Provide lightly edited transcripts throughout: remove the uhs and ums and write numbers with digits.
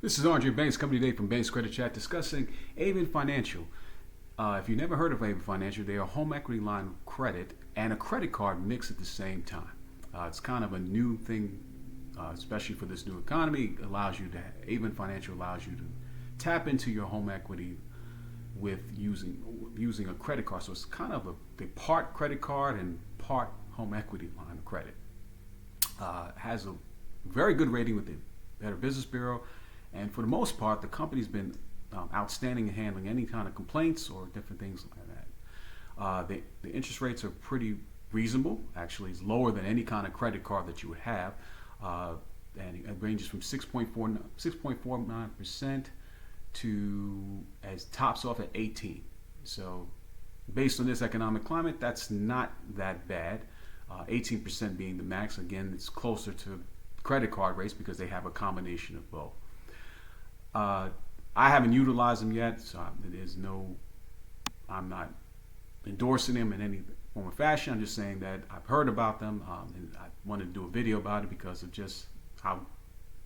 This is Andre Banks coming today from Banks Credit Chat discussing Aven Financial. If you've never heard of Aven Financial, they are a home equity line of credit and a credit card mixed at the same time. It's kind of a new thing, especially for this new economy. Aven Financial allows you to tap into your home equity with using a credit card. So it's kind of a part credit card and part home equity line of credit. Has a very good rating with the Better Business Bureau. And for the most part, the company's been outstanding in handling any kind of complaints or different things like that. The interest rates are pretty reasonable. Actually, it's lower than any kind of credit card that you would have. And it ranges from 6.49% to as tops off at 18. So based on this economic climate, that's not that bad. 18% being the max. Again, it's closer to credit card rates because they have a combination of both. I haven't utilized them yet, so I'm not endorsing them in any form or fashion. I'm just saying that I've heard about them, and I wanted to do a video about it because of just how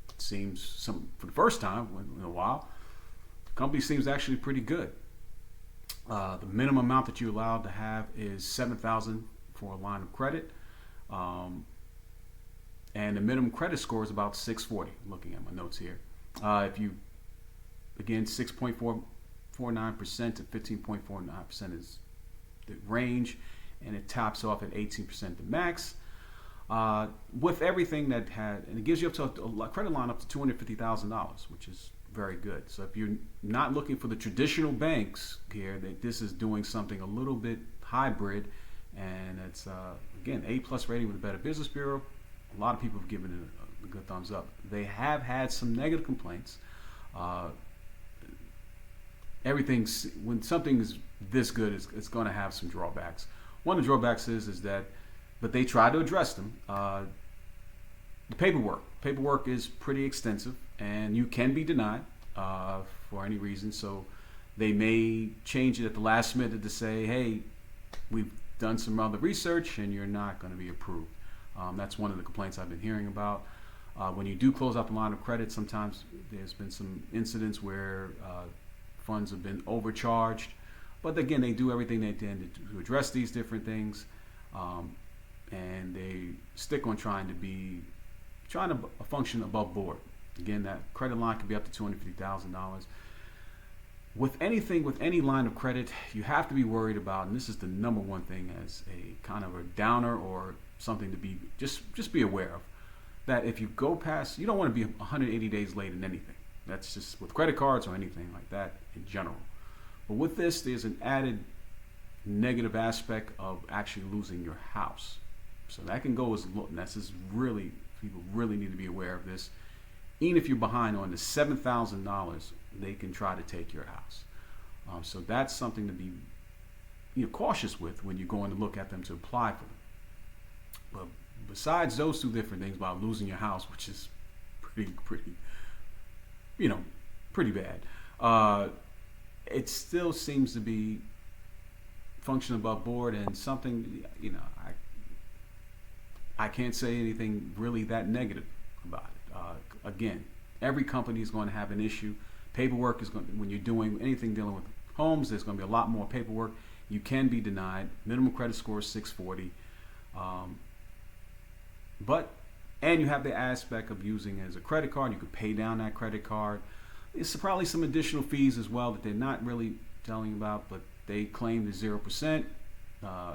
it seems for the first time in a while. The company seems actually pretty good. The minimum amount that you're allowed to have is $7,000 for a line of credit, and the minimum credit score is about 640. I'm looking at my notes here. If you Again, 6.49% to 15.49% is the range, and it tops off at 18% the max. With everything that and it gives you up to a credit line up to $250,000, which is very good. So if you're not looking for the traditional banks here, that this is doing something a little bit hybrid, and it's again A+ rating with the Better Business Bureau. A lot of people have given it a good thumbs up. They have had some negative complaints. When something is this good, it's going to have some drawbacks. One of the drawbacks is that, but they try to address them. The paperwork is pretty extensive, and you can be denied for any reason. So they may change it at the last minute to say, hey, we've done some other research and you're not going to be approved. That's one of the complaints I've been hearing about. When you do close out the line of credit, sometimes there's been some incidents where funds have been overcharged. But again, they do everything they can to address these different things, and they stick on trying to function above board. Again, that credit line can be up to $250,000. With any line of credit, you have to be worried about, and this is the number one thing as a kind of a downer or something to be just be aware of, that if you go past, you don't want to be 180 days late in anything. That's just with credit cards or anything like that in general. But with this, there's an added negative aspect of actually losing your house. So that can go as low, and that's just really, people really need to be aware of this. Even if you're behind on the $7,000, they can try to take your house. So that's something to be cautious with when you're going to look at them to apply for them. But besides those two different things about losing your house, which is pretty bad, it still seems to be functioning above board, and something, I can't say anything really that negative about it. Again, every company is going to have an issue. Paperwork is when you're doing anything dealing with homes, there's going to be a lot more paperwork. You can be denied. Minimum credit score is 640. And you have the aspect of using it as a credit card. You could pay down that credit card. There's probably some additional fees as well that they're not really telling you about, but they claim the 0%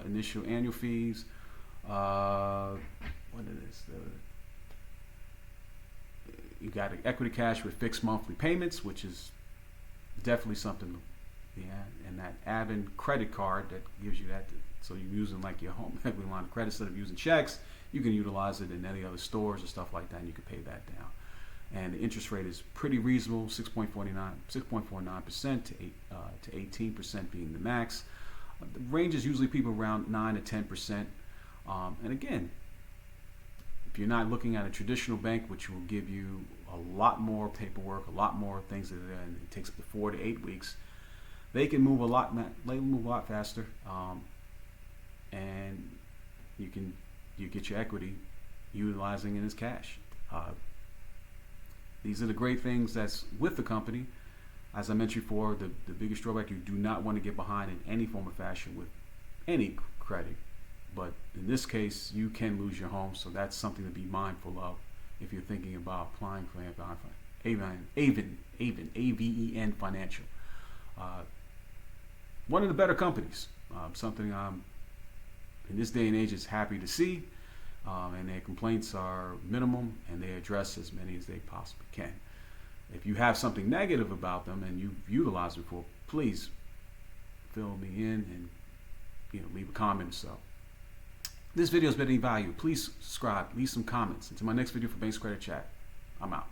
initial annual fees. What is you got equity cash with fixed monthly payments, which is definitely something. And that Aven credit card that gives you that. So you're using like your home equity line of credit instead of using checks. You can utilize it in any other stores or stuff like that, and you can pay that down. And the interest rate is pretty reasonable, 6.49% to 18% being the max. The range is usually people around 9 to 10%. And again, if you're not looking at a traditional bank, which will give you a lot more paperwork, a lot more things that it takes up to 4 to 8 weeks, they can move a lot faster, and you get your equity utilizing it as cash. These are the great things that's with the company. As I mentioned before, the biggest drawback, you do not want to get behind in any form of fashion with any credit. But in this case, you can lose your home, so that's something to be mindful of if you're thinking about applying for Aven, Aven Financial. One of the better companies. Something I'm, in this day and age, is happy to see. And their complaints are minimum, and they address as many as they possibly can. If you have something negative about them and you've utilized it before, please fill me in and leave a comment or so. If this video has been any value, please subscribe, leave some comments. Until my next video for Banks Credit Chat, I'm out.